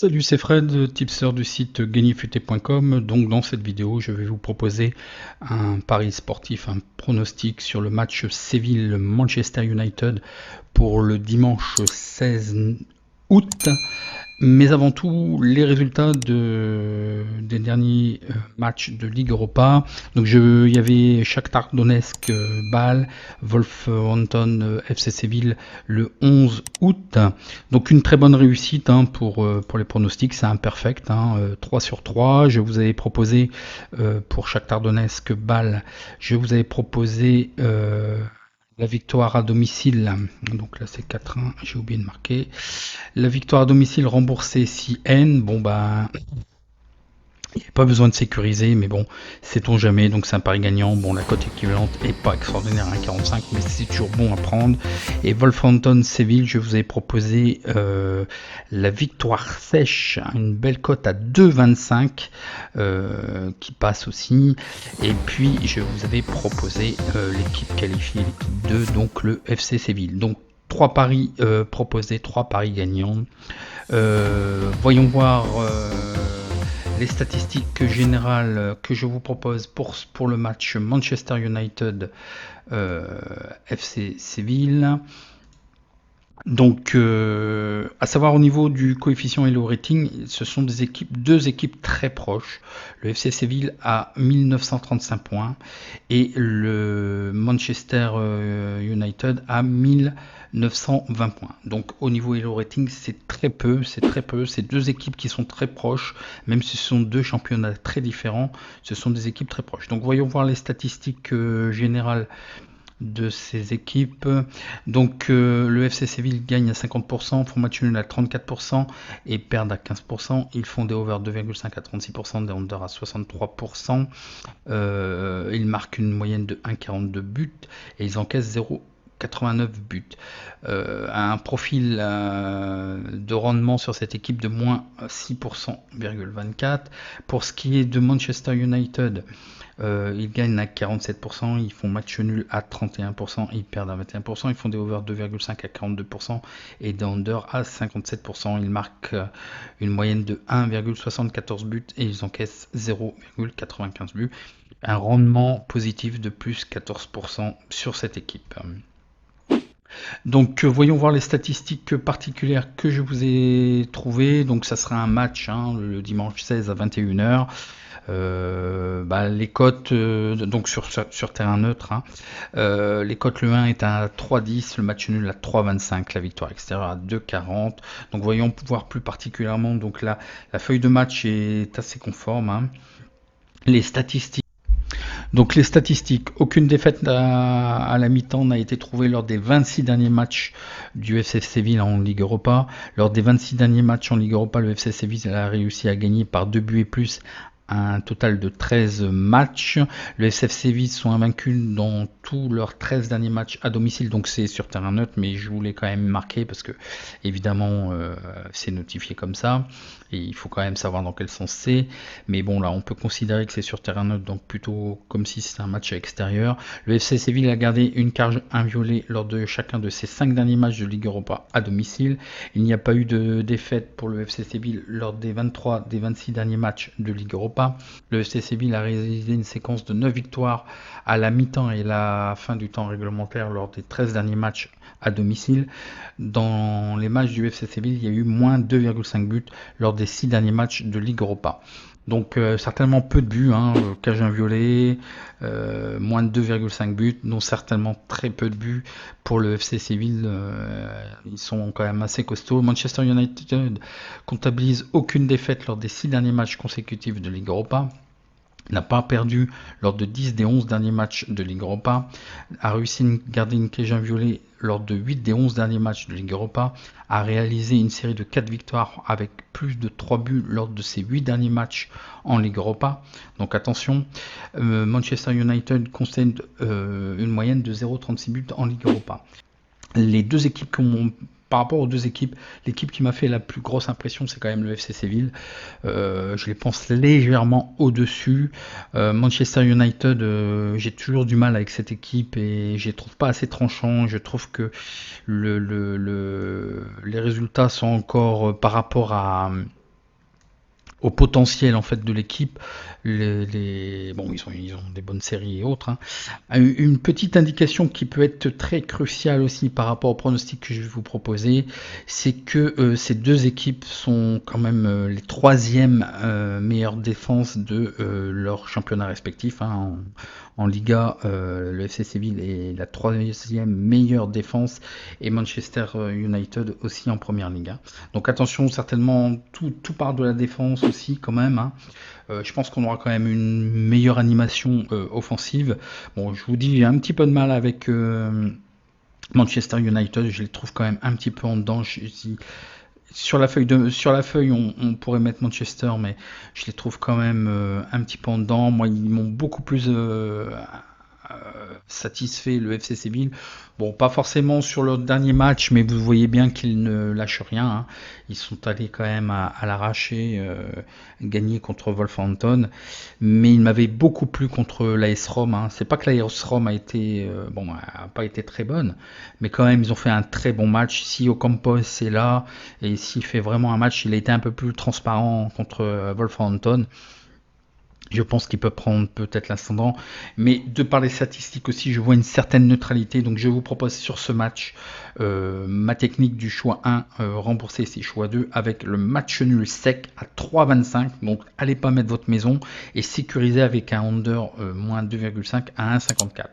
Salut, c'est Fred, tipster du site gagnerfuté.com. Donc dans cette vidéo, je vais vous proposer un pari sportif, un pronostic sur le match Séville-Manchester United pour le dimanche 16 août. Mais avant tout, les résultats des derniers matchs de Ligue Europa. Donc il y avait Shakhtar Donetsk, Bâle, Wolverhampton, FC Séville le 11 août. Donc une très bonne réussite pour les pronostics, c'est imperfect, 3 sur 3. Je vous avais proposé pour Shakhtar Donetsk, Bâle, je vous avais proposé la victoire à domicile, donc là c'est 4-1, j'ai oublié de marquer. La victoire à domicile remboursée si N, bon bah il n'y a pas besoin de sécuriser, mais bon, sait-on jamais, donc c'est un pari gagnant. Bon, la cote équivalente est pas extraordinaire à 1,45, mais c'est toujours bon à prendre. Et Wolverhampton-Séville, je vous ai proposé la victoire sèche, une belle cote à 2,25 qui passe aussi. Et puis, je vous avais proposé l'équipe qualifiée, l'équipe 2, donc le FC Séville. Donc, 3 paris proposés, 3 paris gagnants. Voyons voir les statistiques générales que je vous propose pour le match Manchester United FC Séville. Donc, à savoir au niveau du coefficient Elo Rating, ce sont deux équipes très proches. Le FC Séville a 1935 points et le Manchester United a 1920 points. Donc, au niveau Elo Rating, c'est très peu. C'est deux équipes qui sont très proches, même si ce sont deux championnats très différents. Ce sont des équipes très proches. Donc, voyons voir les statistiques générales de ces équipes. Donc le FC Séville gagne à 50%, font match nul à 34% et perdent à 15%. Ils font des over 2,5 à 36%, des under à 63%. Ils marquent une moyenne de 1,42 buts et ils encaissent 0,89 buts. Un profil de rendement sur cette équipe de moins 6,24%. Pour ce qui est de Manchester United, ils gagnent à 47%, ils font match nul à 31%, ils perdent à 21%, ils font des over 2,5 à 42% et des under à 57%. Ils marquent une moyenne de 1,74 buts et ils encaissent 0,95 buts. Un rendement positif de plus 14% sur cette équipe. Donc voyons voir les statistiques particulières que je vous ai trouvées. Donc ça sera un match le dimanche 16 à 21h. Les cotes donc sur terrain neutre, les cotes, le 1 est à 3,10, le match nul à 3,25, la victoire extérieure à 2,40. Donc voyons voir plus particulièrement, donc la feuille de match est assez conforme. Les statistiques. Donc les statistiques, aucune défaite à la mi-temps n'a été trouvée lors des 26 derniers matchs du FC Séville en Ligue Europa. Lors des 26 derniers matchs en Ligue Europa, le FC Séville a réussi à gagner par 2 buts et plus un total de 13 matchs. Le SF Séville sont invaincus dans tous leurs 13 derniers matchs à domicile, donc c'est sur terrain neutre, mais je voulais quand même marquer parce que évidemment c'est notifié comme ça et il faut quand même savoir dans quel sens c'est. Mais bon, là on peut considérer que c'est sur terrain neutre, donc plutôt comme si c'était un match extérieur. Le FC Séville a gardé une carte inviolée lors de chacun de ses 5 derniers matchs de Ligue Europa à domicile. Il n'y a pas eu de défaite pour le FC Séville lors des 23 des 26 derniers matchs de Ligue Europa. Le FC Séville a réalisé une séquence de 9 victoires à la mi-temps et la fin du temps réglementaire lors des 13 derniers matchs à domicile. Dans les matchs du FC Séville, il y a eu moins 2,5 buts lors des 6 derniers matchs de Ligue Europa. Donc certainement peu de buts, cage inviolé, moins de 2,5 buts, non certainement très peu de buts pour le FC Séville, ils sont quand même assez costauds. Manchester United comptabilise aucune défaite lors des 6 derniers matchs consécutifs de Ligue Europa, n'a pas perdu lors de 10 des 11 derniers matchs de Ligue Europa, a réussi à garder une cage inviolée lors de 8 des 11 derniers matchs de Ligue Europa, a réalisé une série de 4 victoires avec plus de 3 buts lors de ses 8 derniers matchs en Ligue Europa. Donc attention, Manchester United concède une moyenne de 0,36 buts en Ligue Europa. Les deux équipes par rapport aux deux équipes, l'équipe qui m'a fait la plus grosse impression, c'est quand même le FC Séville. Je les pense légèrement au-dessus. Manchester United, j'ai toujours du mal avec cette équipe et je les trouve pas assez tranchants. Je trouve que les résultats sont encore par rapport à au potentiel en fait de l'équipe. Bon, ils ont des bonnes séries et autres. Hein. Une petite indication qui peut être très cruciale aussi par rapport au pronostic que je vais vous proposer, c'est que ces deux équipes sont quand même les troisièmes meilleures défenses de leur championnat respectif. Hein. En Liga, le FC Séville est la troisième meilleure défense et Manchester United aussi en première ligue. Hein. Donc attention, certainement tout part de la défense aussi quand même. Hein. Je pense qu'on aura quand même une meilleure animation offensive. Bon, je vous dis, j'ai un petit peu de mal avec Manchester United. Je les trouve quand même un petit peu en dedans. Sur la feuille, on pourrait mettre Manchester, mais je les trouve quand même un petit peu en dedans. Moi, ils m'ont beaucoup plus satisfait le FC Séville. Bon, pas forcément sur leur dernier match, mais vous voyez bien qu'ils ne lâchent rien. Hein. Ils sont allés quand même à l'arracher, gagner contre Wolverhampton. Mais il m'avait beaucoup plu contre l'AS Rome. Hein. C'est pas que l'AS Rome a pas été très bonne, mais quand même ils ont fait un très bon match. Si Ocampos est là et s'il fait vraiment un match, il a été un peu plus transparent contre Wolverhampton. Je pense qu'il peut prendre peut-être l'ascendant, mais de par les statistiques aussi, je vois une certaine neutralité. Donc je vous propose sur ce match ma technique du choix 1, rembourser ses choix 2 avec le match nul sec à 3,25. Donc allez pas mettre votre maison et sécuriser avec un under moins 2,5 à 1,54.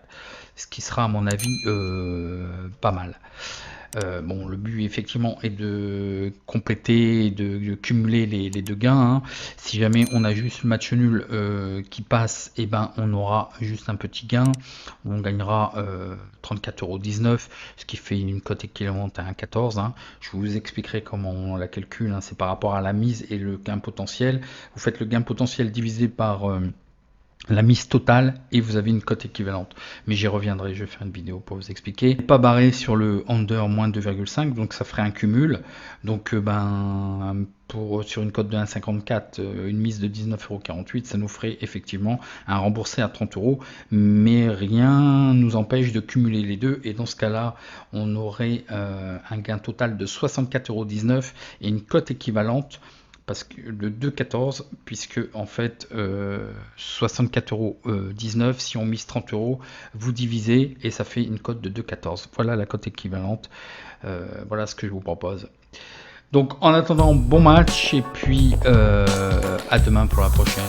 Ce qui sera à mon avis pas mal. Bon, le but effectivement est de compléter, de cumuler les deux gains. Hein. Si jamais on a juste le match nul qui passe, et ben on aura juste un petit gain. On gagnera 34,19 €, ce qui fait une cote équivalente à 1,14 €. Hein. Je vous expliquerai comment on la calcule. Hein. C'est par rapport à la mise et le gain potentiel. Vous faites le gain potentiel divisé par la mise totale et vous avez une cote équivalente, mais j'y reviendrai, je vais faire une vidéo pour vous expliquer. Pas barré sur le under moins 2,5, donc ça ferait un cumul. Donc sur une cote de 1,54, une mise de 19,48 €, ça nous ferait effectivement un remboursé à 30 €, mais rien nous empêche de cumuler les deux, et dans ce cas-là on aurait un gain total de 64,19 € et une cote équivalente parce que le 2,14, puisque en fait 64,19 €, si on mise 30 €, vous divisez et ça fait une cote de 2,14. Voilà la cote équivalente. Voilà ce que je vous propose. Donc en attendant, bon match et puis à demain pour la prochaine